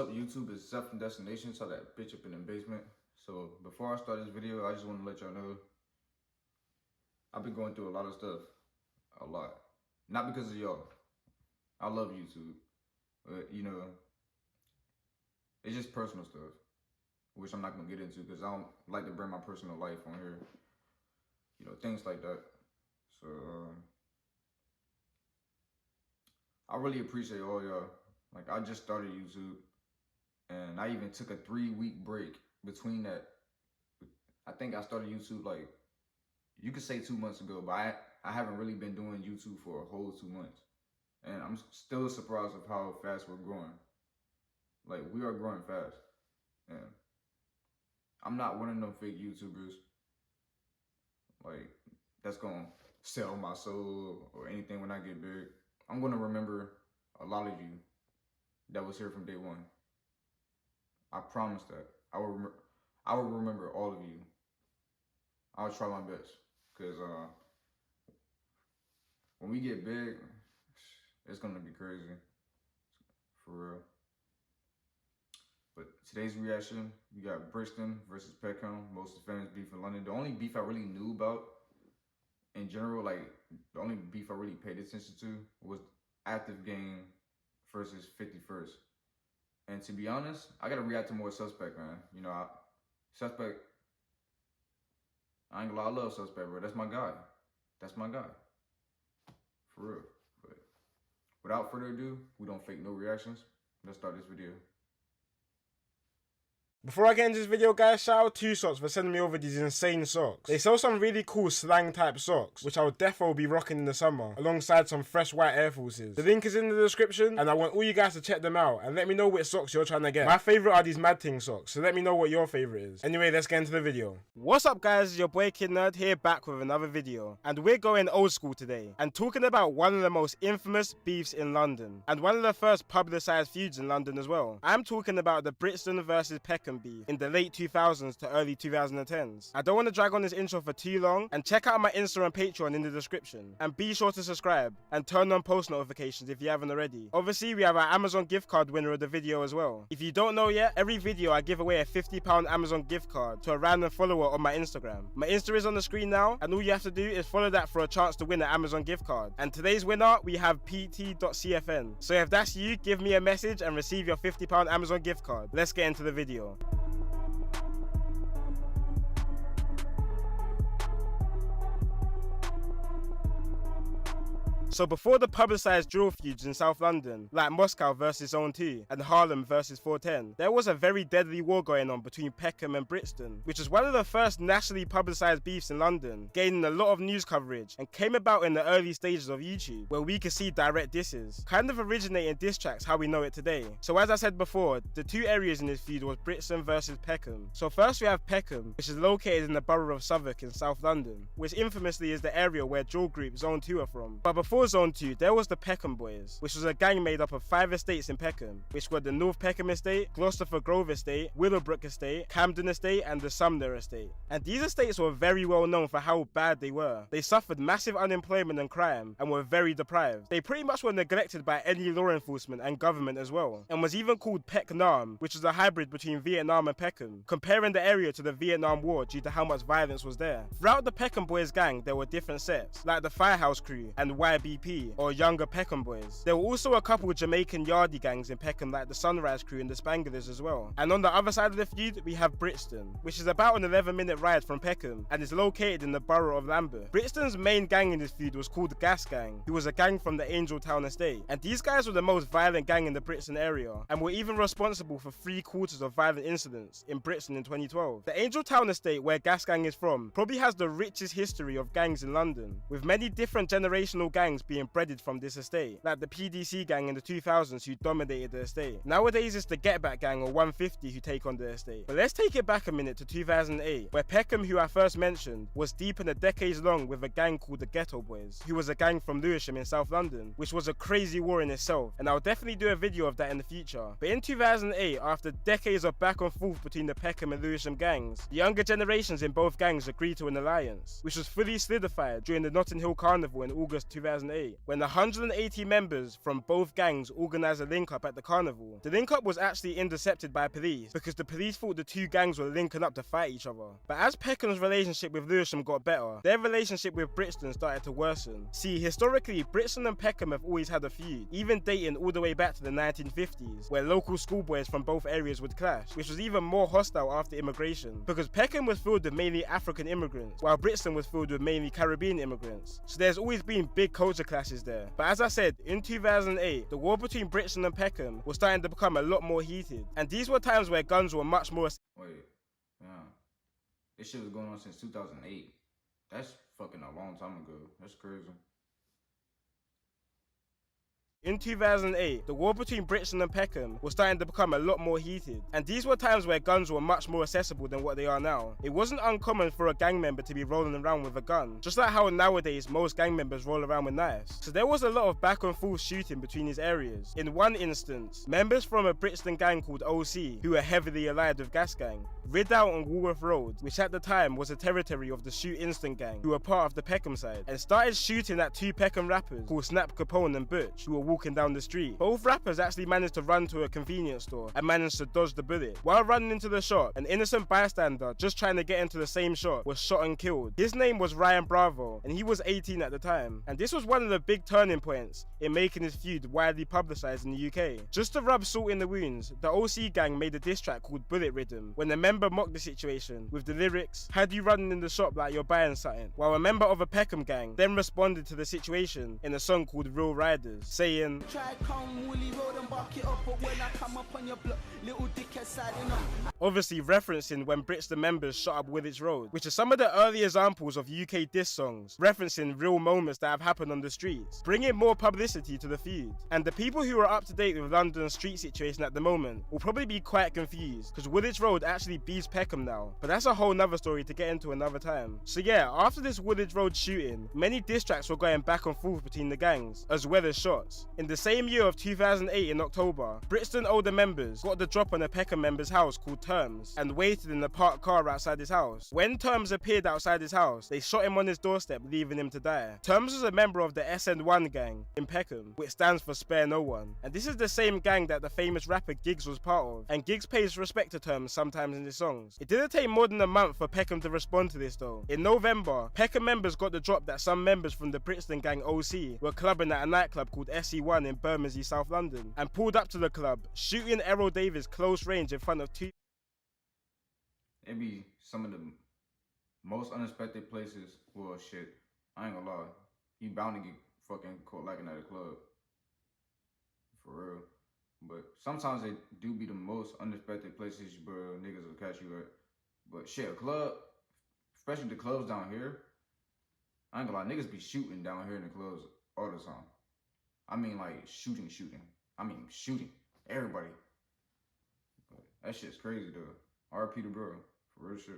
up, YouTube? It's Seth from Destination. Saw that bitch up in the basement. So before I start this video, I just want to let y'all know I've been going through a lot of stuff. A lot. Not because of y'all. I love YouTube. But, you know, it's just personal stuff, which I'm not going to get into because I don't like to bring my personal life on here. You know, things like that. So, I really appreciate all y'all. Like, I just started YouTube, and I even took a 3-week break between that. I think I started YouTube, like, you could say 2 months ago, but I haven't really been doing YouTube for a whole 2 months. And I'm still surprised of how fast we're growing. Like, we are growing fast. And I'm not one of them fake YouTubers, like, that's gonna sell my soul or anything when I get big. I'm gonna remember a lot of you that was here from day one. I promise that. I will remember all of you. I'll try my best, cause when we get big, it's gonna be crazy, for real. But today's reaction, we got Brixton versus Peckham. Most of the fans beef in London. The only beef I really knew about, in general, like the only beef I really paid attention to was Active Game versus 51st. And to be honest, I gotta react to more Suspect, man. You know, Suspect, I ain't gonna lie, I love Suspect, bro. That's my guy. That's my guy. For real. But without further ado, we don't fake no reactions. Let's start this video. Before I get into this video, guys, shout out to Socks for sending me over these insane socks. They sell some really cool slang type socks, which I'll definitely be rocking in the summer, alongside some fresh white Air Forces. The link is in the description, and I want all you guys to check them out, and let me know which socks you're trying to get. My favourite are these Mad Ting socks, so let me know what your favourite is. Anyway, let's get into the video. What's up, guys? It's your boy Kid Nerd here, back with another video. And we're going old school today, and talking about one of the most infamous beefs in London, and one of the first publicised feuds in London as well. I'm talking about the Brixton versus Peckham beef in the late 2000s to early 2010s. I don't want to drag on this intro for too long, and check out my Insta and Patreon in the description. And be sure to subscribe and turn on post notifications if you haven't already. Obviously, we have our Amazon gift card winner of the video as well. If you don't know yet, every video I give away a £50 Amazon gift card to a random follower on my Instagram. My Insta is on the screen now, and all you have to do is follow that for a chance to win an Amazon gift card. And today's winner, we have pt.cfn. So if that's you, give me a message and receive your £50 Amazon gift card. Let's get into the video. So before the publicised drill feuds in South London, like Moscow versus Zone 2 and Harlem versus 410, there was a very deadly war going on between Peckham and Brixton, which was one of the first nationally publicised beefs in London, gaining a lot of news coverage, and came about in the early stages of YouTube, where we could see direct disses, kind of originating diss tracks how we know it today. So as I said before, the two areas in this feud was Brixton versus Peckham. So first we have Peckham, which is located in the borough of Southwark in South London, which infamously is the area where drill group Zone 2 are from. But before Zone 2, there was the Peckham Boys, which was a gang made up of 5 estates in Peckham, which were the North Peckham Estate, Gloucester Grove Estate, Willowbrook Estate, Camden Estate, and the Sumner Estate. And these estates were very well known for how bad they were. They suffered massive unemployment and crime, and were very deprived. They pretty much were neglected by any law enforcement and government as well, and was even called Peckham, which was a hybrid between Vietnam and Peckham, comparing the area to the Vietnam War due to how much violence was there. Throughout the Peckham Boys gang, there were different sets, like the Firehouse Crew and YBP, or Younger Peckham Boys. There were also a couple Jamaican yardie gangs in Peckham, like the Sunrise Crew and the Spanglers as well. And on the other side of the feud, we have Brixton, which is about an 11-minute ride from Peckham, and is located in the borough of Lambeth. Brixton's main gang in this feud was called the Gas Gang, who was a gang from the Angel Town Estate. And these guys were the most violent gang in the Brixton area, and were even responsible for 3/4 of violent incidents in Brixton in 2012. The Angel Town Estate, where Gas Gang is from, probably has the richest history of gangs in London, with many different generational gangs being bred from this estate, like the PDC gang in the 2000s who dominated the estate. Nowadays it's the Get Back gang or 150 who take on the estate. But let's take it back a minute to 2008, where Peckham, who I first mentioned, was deep in the decades long with a gang called the Ghetto Boys, who was a gang from Lewisham in South London, which was a crazy war in itself, and I'll definitely do a video of that in the future. But in 2008, after decades of back and forth between the Peckham and Lewisham gangs, the younger generations in both gangs agreed to an alliance, which was fully solidified during the Notting Hill Carnival in August 2008. 2008, when 180 members from both gangs organised a link-up at the carnival. The link-up was actually intercepted by police because the police thought the two gangs were linking up to fight each other. But as Peckham's relationship with Lewisham got better, their relationship with Brixton started to worsen. See, historically, Brixton and Peckham have always had a feud, even dating all the way back to the 1950s, where local schoolboys from both areas would clash, which was even more hostile after immigration, because Peckham was filled with mainly African immigrants, while Brixton was filled with mainly Caribbean immigrants. So there's always been big culture clashes there. But as I said, in 2008, the war between Brixton and Peckham was starting to become a lot more heated, and these were times where guns were much more... Wait, yeah. This shit was going on since 2008. That's fucking a long time ago. That's crazy. In 2008, the war between Brixton and Peckham was starting to become a lot more heated, and these were times where guns were much more accessible than what they are now. It wasn't uncommon for a gang member to be rolling around with a gun, just like how nowadays most gang members roll around with knives. So there was a lot of back and forth shooting between these areas. In one instance, members from a Brixton gang called OC, who were heavily allied with Gas Gang, rid out on Woolworth Road, which at the time was a territory of the Shoot Instant gang, who were part of the Peckham side, and started shooting at two Peckham rappers called Snap Capone and Butch, who were walking down the street. Both rappers actually managed to run to a convenience store and managed to dodge the bullet. While running into the shop, an innocent bystander just trying to get into the same shop was shot and killed. His name was Ryan Bravo, and he was 18 at the time. And this was one of the big turning points in making his feud widely publicised in the UK. Just to rub salt in the wounds, the OC gang made a diss track called Bullet Rhythm, when a member mocked the situation with the lyrics, "Had you running in the shop like you're buying something," while a member of a Peckham gang then responded to the situation in a song called Real Riders, saying, obviously referencing when Brixton members shot up Woolwich Road, which are some of the early examples of UK diss songs, referencing real moments that have happened on the streets, bringing more publicity to the feud. And the people who are up to date with London's street situation at the moment will probably be quite confused, because Woolwich Road actually beats Peckham now, but that's a whole nother story to get into another time. So yeah, after this Woolwich Road shooting, many diss tracks were going back and forth between the gangs, as well as shots. In the same year of 2008 in October, Brixton older members got the drop on a Peckham member's house called Terms, and waited in the parked car outside his house. When Terms appeared outside his house, they shot him on his doorstep, leaving him to die. Terms was a member of the SN1 gang in Peckham, which stands for Spare No One, and this is the same gang that the famous rapper Giggs was part of, and Giggs pays respect to Terms sometimes in his songs. It didn't take more than a month for Peckham to respond to this though. In November, Peckham members got the drop that some members from the Brixton gang OC were clubbing at a nightclub called SE1 in Bermondsey, South London, and pulled up to the club, shooting Errol Davis close range in front of two... It be some of the most unexpected places. Well, shit, I ain't gonna lie. You bound to get fucking caught lacking at a club. For real. But sometimes they do be the most unexpected places, bro, niggas will catch you at. But shit, a club, especially the clubs down here, I ain't gonna lie, niggas be shooting down here in the clubs all the time. I mean, like, shooting. I mean, shooting. Everybody. But that shit's crazy, though. RP to bro. For real shit.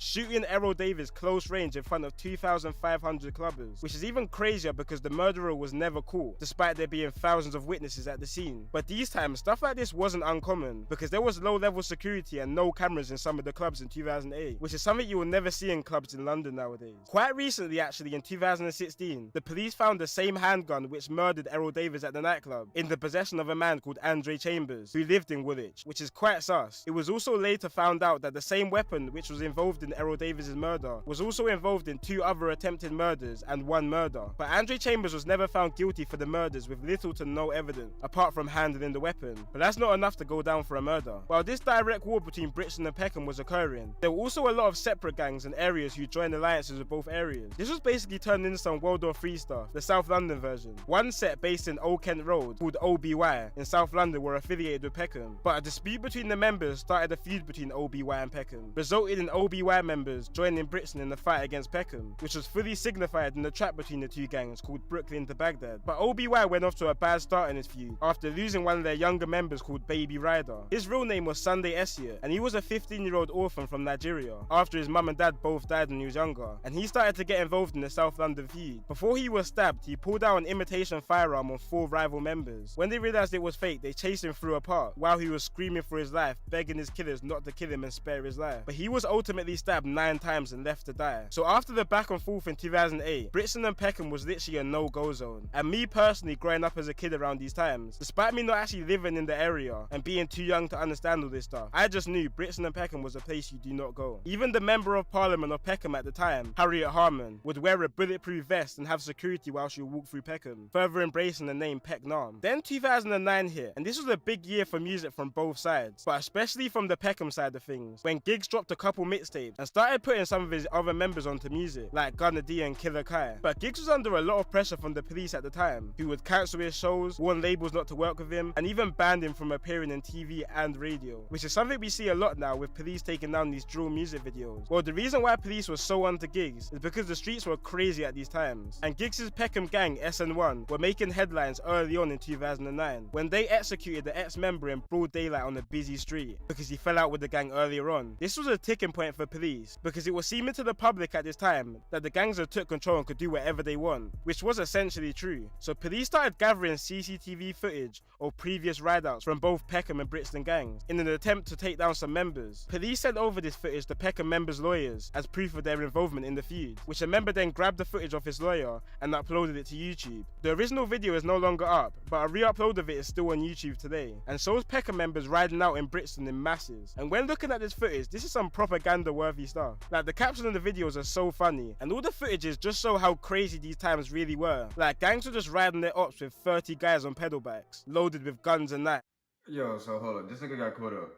Shooting Errol Davis close range in front of 2,500 clubbers, which is even crazier because the murderer was never caught, despite there being thousands of witnesses at the scene. But these times, stuff like this wasn't uncommon, because there was low-level security and no cameras in some of the clubs in 2008, which is something you will never see in clubs in London nowadays. Quite recently, actually, in 2016, the police found the same handgun which murdered Errol Davis at the nightclub in the possession of a man called Andre Chambers, who lived in Woolwich, which is quite sus. It was also later found out that the same weapon which was involved in Errol Davis's murder was also involved in 2 other attempted murders and 1 murder. But Andre Chambers was never found guilty for the murders with little to no evidence, apart from handling the weapon. But that's not enough to go down for a murder. While this direct war between Brixton and Peckham was occurring, there were also a lot of separate gangs and areas who joined alliances with both areas. This was basically turned into some World War III stuff, the South London version. One set based in Old Kent Road, called OBY, in South London were affiliated with Peckham. But a dispute between the members started a feud between OBY and Peckham, resulted in OBY members joining Brixton in the fight against Peckham, which was fully signified in the trap between the two gangs called Brooklyn to Baghdad. But OBY went off to a bad start in his feud after losing one of their younger members called Baby Ryder. His real name was Sunday Esiot, and he was a 15-year-old orphan from Nigeria after his mum and dad both died when he was younger, and he started to get involved in the South London feud. Before he was stabbed, he pulled out an imitation firearm on 4 rival members. When they realized it was fake, they chased him through a park while he was screaming for his life, begging his killers not to kill him and spare his life. But he was ultimately stabbed stabbed 9 times and left to die. So after the back and forth in 2008, Brixton and Peckham was literally a no-go zone. And me personally, growing up as a kid around these times, despite me not actually living in the area and being too young to understand all this stuff, I just knew Brixton and Peckham was a place you do not go. Even the Member of Parliament of Peckham at the time, Harriet Harman, would wear a bulletproof vest and have security while she would walk through Peckham, further embracing the name Peckham. Then 2009 hit, and this was a big year for music from both sides, but especially from the Peckham side of things, when Giggs dropped a couple mixtapes and started putting some of his other members onto music, like Gunna D and Killer Kai. But Giggs was under a lot of pressure from the police at the time, who would cancel his shows, warn labels not to work with him, and even banned him from appearing in TV and radio, which is something we see a lot now with police taking down these drill music videos. Well, the reason why police was so onto Giggs is because the streets were crazy at these times, and Giggs' Peckham gang SN1 were making headlines early on in 2009 when they executed the ex-member in broad daylight on a busy street because he fell out with the gang earlier on. This was a ticking point for police because it was seeming to the public at this time that the gangs had took control and could do whatever they want, which was essentially true. So police started gathering CCTV footage of previous rideouts from both Peckham and Brixton gangs in an attempt to take down some members. Police sent over this footage to Peckham members' lawyers as proof of their involvement in the feud, which a member then grabbed the footage of his lawyer and uploaded it to YouTube. The original video is no longer up, but a re-upload of it is still on YouTube today, and shows Peckham members riding out in Brixton in masses. And when looking at this footage, this is some propaganda-worthy stuff. Like, the captions in the videos are so funny, and all the footages just show how crazy these times really were. Like, gangs were just riding their ops with 30 guys on pedal bikes, loaded with guns and knives. Yo, so hold up. This nigga got caught up.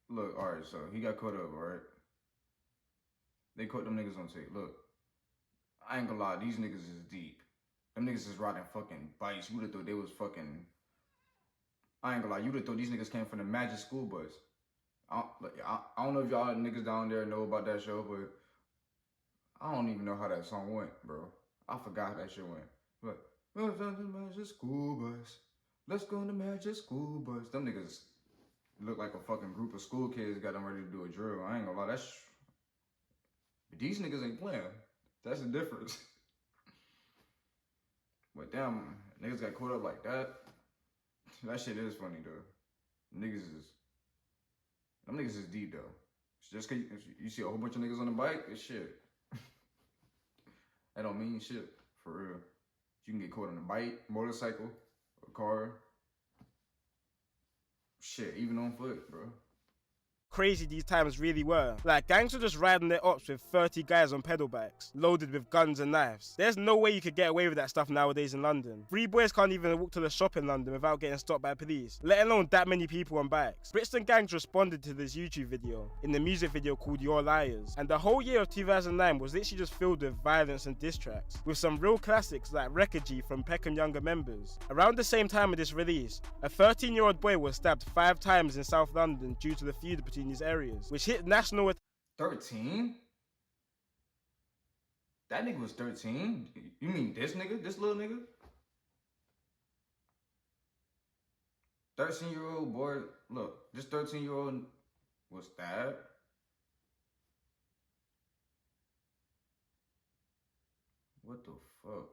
Look, alright, so he got caught up, alright? They caught them niggas on tape. Look, I ain't gonna lie, these niggas is deep. Them niggas is riding fucking bikes. You would've thought they was fucking... I ain't gonna lie, you would've thought these niggas came from the Magic School Bus. I don't know if y'all niggas down there know about that show, but I don't even know how that song went, bro. I forgot how that shit went. But, let's go to the Magic School Bus. Let's go to the Magic School Bus. Them niggas look like a fucking group of school kids got them ready to do a drill. I ain't gonna lie, but these niggas ain't playing. That's the difference. But damn, niggas got caught up like that. That shit is funny though. Them niggas is deep though. It's just cause you see a whole bunch of niggas on the bike, it's shit. That don't mean shit, for real. You can get caught on a bike, motorcycle, a car. Shit, even on foot, bro. Crazy these times really were. Like, gangs were just riding their ops with 30 guys on pedal bikes, loaded with guns and knives. There's no way you could get away with that stuff nowadays in London. 3 boys can't even walk to the shop in London without getting stopped by police, let alone that many people on bikes. Brixton gangs responded to this YouTube video, in the music video called You're Liars, and the whole year of 2009 was literally just filled with violence and diss tracks, with some real classics like Wreckagee from Peckham younger members. Around the same time of this release, a 13-year-old boy was stabbed 5 times in South London due to the feud between these areas, which hit national 13? That nigga was 13? You mean this nigga? This little nigga? 13-year-old boy, look, this 13-year-old was stabbed. What the fuck?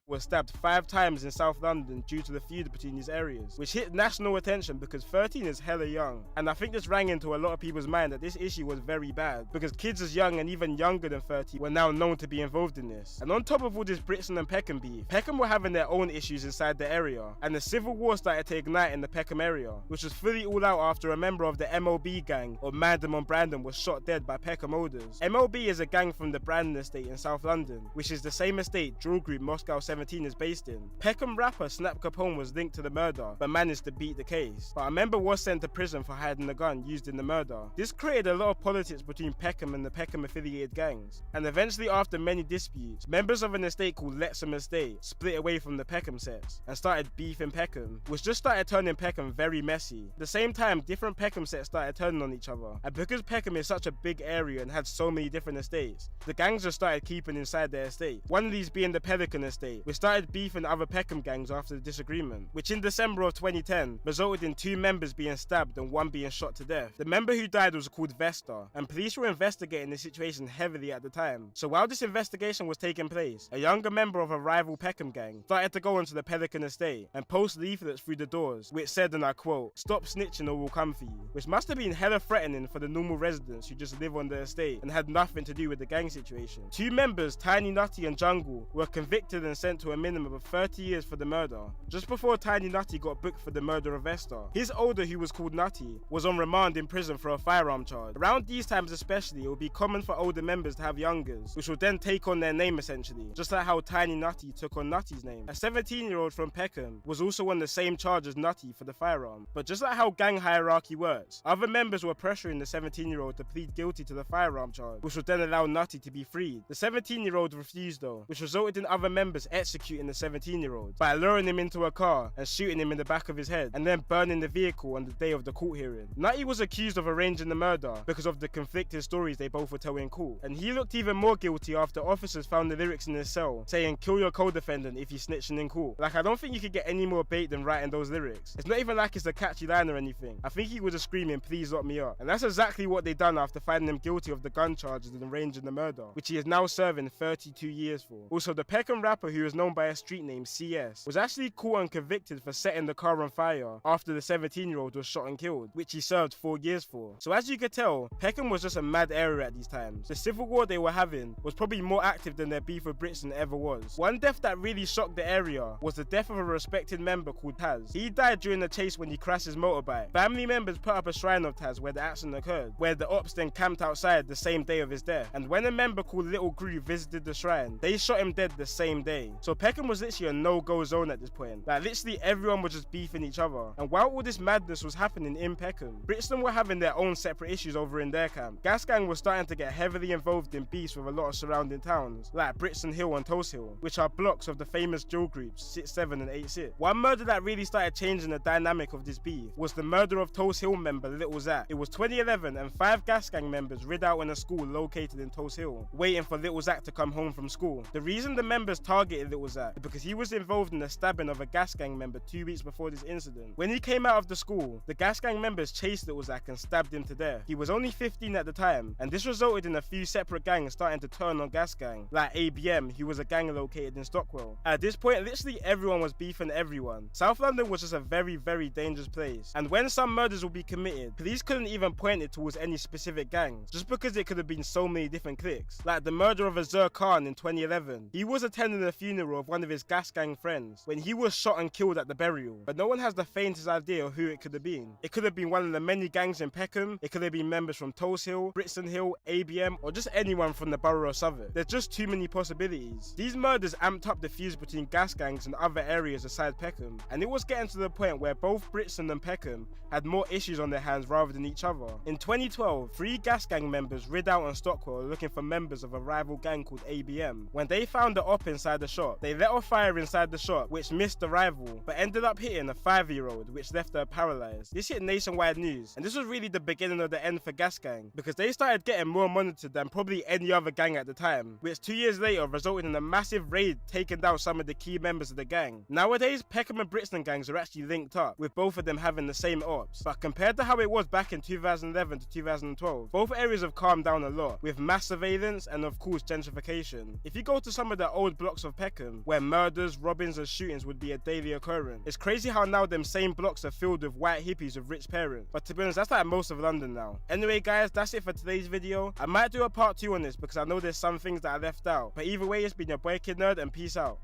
was stabbed 5 times in South London due to the feud between these areas, which hit national attention because 13 is hella young. And I think this rang into a lot of people's mind that this issue was very bad because kids as young and even younger than 30 were now known to be involved in this. And on top of all this Brixton and Peckham beef, Peckham were having their own issues inside the area, and the civil war started to ignite in the Peckham area, which was fully all out after a member of the MLB gang, or Mandem on Brandon, was shot dead by Peckham olders. MLB is a gang from the Brandon estate in South London, which is the same estate drill group Moscow 17 is based in. Peckham rapper Snap Capone was linked to the murder, but managed to beat the case. But a member was sent to prison for hiding the gun used in the murder. This created a lot of politics between Peckham and the Peckham affiliated gangs, and eventually after many disputes, members of an estate called Lexham Estate split away from the Peckham sets and started beefing Peckham, which just started turning Peckham very messy. At the same time, different Peckham sets started turning on each other, and because Peckham is such a big area and had so many different estates, the gangs just started keeping inside their estate. One of these being the Pelican estate, which started beefing other Peckham gangs after the disagreement, which in December of 2010 resulted in 2 members being stabbed and 1 being shot to death. The member who died was called Vesta, and police were investigating the situation heavily at the time. So while this investigation was taking place, a younger member of a rival Peckham gang started to go onto the Pelican estate and post leaflets through the doors, which said, and I quote, "Stop snitching or we'll come for you," which must have been hella threatening for the normal residents who just live on the estate and had nothing to do with the gang situation. 2 members, Tiny Nutty and Jungle, were convicted and sent to a minimum of 30 years for the murder, just before Tiny Nutty got booked for the murder of Vesta. His older, who was called Nutty, was on remand in prison for a firearm charge. Around these times especially, it would be common for older members to have youngers, which would then take on their name essentially, just like how Tiny Nutty took on Nutty's name. A 17-year-old from Peckham was also on the same charge as Nutty for the firearm, but just like how gang hierarchy works, other members were pressuring the 17-year-old to plead guilty to the firearm charge, which would then allow Nutty to be freed. The 17-year-old refused though, which resulted in other members executing the 17-year-old by luring him into a car and shooting him in the back of his head, and then burning the vehicle on the day of the court hearing. Nutty was accused of arranging the murder because of the conflicting stories they both were telling in court, and he looked even more guilty after officers found the lyrics in his cell saying, "Kill your co-defendant if he's snitching in court." Like, I don't think you could get any more bait than writing those lyrics. It's not even like it's a catchy line or anything. I think he was just screaming, "Please lock me up." And that's exactly what they done after finding him guilty of the gun charges and arranging the murder, which he is now serving 32 years for. Also, the Peckham rapper, who is known by a street name CS, was actually caught and convicted for setting the car on fire after the 17-year-old was shot and killed, which he served 4 years for. So as you could tell, Peckham was just a mad area at these times. The civil war they were having was probably more active than their beef with Brixton ever was. One death that really shocked the area was the death of a respected member called Taz. He died during the chase when he crashed his motorbike. Family members put up a shrine of Taz where the accident occurred, where the ops then camped outside the same day of his death. And when a member called Little Groove visited the shrine, they shot him dead the same day. So Peckham was literally a no-go zone at this point. Like, literally everyone was just beefing each other. And while all this madness was happening in Peckham, Brixton were having their own separate issues over in their camp. Gas Gang was starting to get heavily involved in beefs with a lot of surrounding towns, like Brixton Hill and Toast Hill, which are blocks of the famous drill groups 6-7 and 8-6. One murder that really started changing the dynamic of this beef was the murder of Toast Hill member Little Zach. It was 2011 and 5 Gas Gang members rid out in a school located in Toast Hill, waiting for Little Zach to come home from school. The reason the members targeted Little Zach is because he was involved in the stabbing of a Gas Gang member 2 weeks before this incident. When he came out of the school, the Gas Gang members chased Little Zach and stabbed him to death. He was only 15 at the time, and this resulted in a few separate gangs starting to turn on Gas Gang, like ABM, who was a gang located in Stockwell. At this point, literally everyone was beefing everyone. South London was just a very, very dangerous place, and when some murders would be committed, police couldn't even point it towards any specific gangs, just because it could have been so many different cliques. Like the murder of Azur Khan in 2011. He was attending the funeral of one of his Gas Gang friends when he was shot and killed at the burial, but no one has the faintest idea of who it could have been. It could have been one of the many gangs in Peckham, it could have been members from Toast Hill, Brixton Hill, ABM, or just anyone from the borough of Southwark. There's just too many possibilities. These murders amped up the feuds between Gas Gangs and other areas aside Peckham, and it was getting to the point where both Brixton and Peckham had more issues on their hands rather than each other. In 2012, 3 Gas Gang members rid out on Stockwell looking for members of a rival gang called ABM. When they found the op inside the shop, they let off fire inside the shop, which missed the rival, but ended up hitting a 5-year-old, which left her paralyzed. This hit nationwide news, and this was really the beginning of the end for Gas Gang, because they started getting more monitored than probably any other gang at the time, which 2 years later resulted in a massive raid taking down some of the key members of the gang. Nowadays, Peckham and Brixton gangs are actually linked up, with both of them having the same ops, but compared to how it was back in 2011 to 2012, both areas have calmed down a lot, with mass surveillance and of course gentrification. If you go to some of the old blocks of Peckham, where murders, robbings and shootings would be a daily occurrence, it's crazy how now them same blocks are filled with white hippies with rich parents. But to be honest, that's like most of London now. Anyway guys, that's it for today's video. I might do a part 2 on this because I know there's some things that I left out, but either way, it's been your boy Kid Nerd and peace out.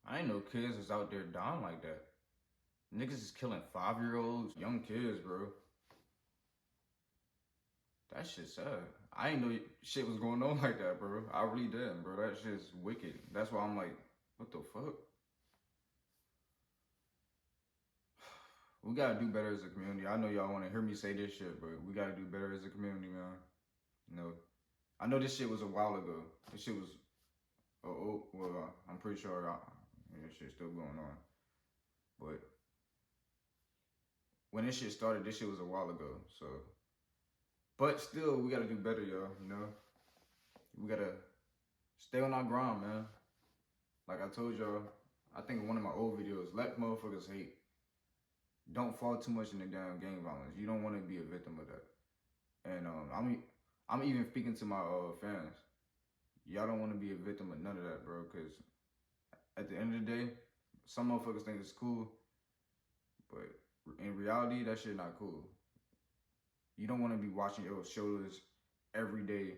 I ain't know kids is out there dying like that. Niggas is killing 5-year-olds, young kids, bro. That shit's sad. I ain't know shit was going on like that, bro. I really didn't, bro. That shit's wicked. That's why I'm like, what the fuck? We gotta do better as a community. I know y'all wanna hear me say this shit, but we gotta do better as a community, man. You know, I know this shit was a while ago. This shit was, I'm pretty sure this shit's still going on. But when this shit started, this shit was a while ago, so. But still, we gotta do better, y'all, you know? We gotta stay on our grind, man. Like I told y'all, I think in one of my old videos, let motherfuckers hate. Don't fall too much in the damn gang violence. You don't want to be a victim of that. And I'm even speaking to my fans. Y'all don't want to be a victim of none of that, bro. Cause at the end of the day, some motherfuckers think it's cool, but in reality, that shit not cool. You don't want to be watching your shoulders every day,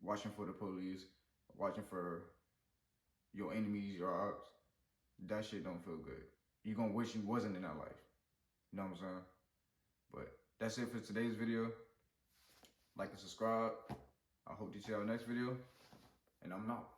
watching for the police, watching for your enemies, your ops. That shit don't feel good. You gonna wish you wasn't in that life. You know what I'm saying? But that's it for today's video. Like and subscribe. I hope to see y'all next video. And I'm out.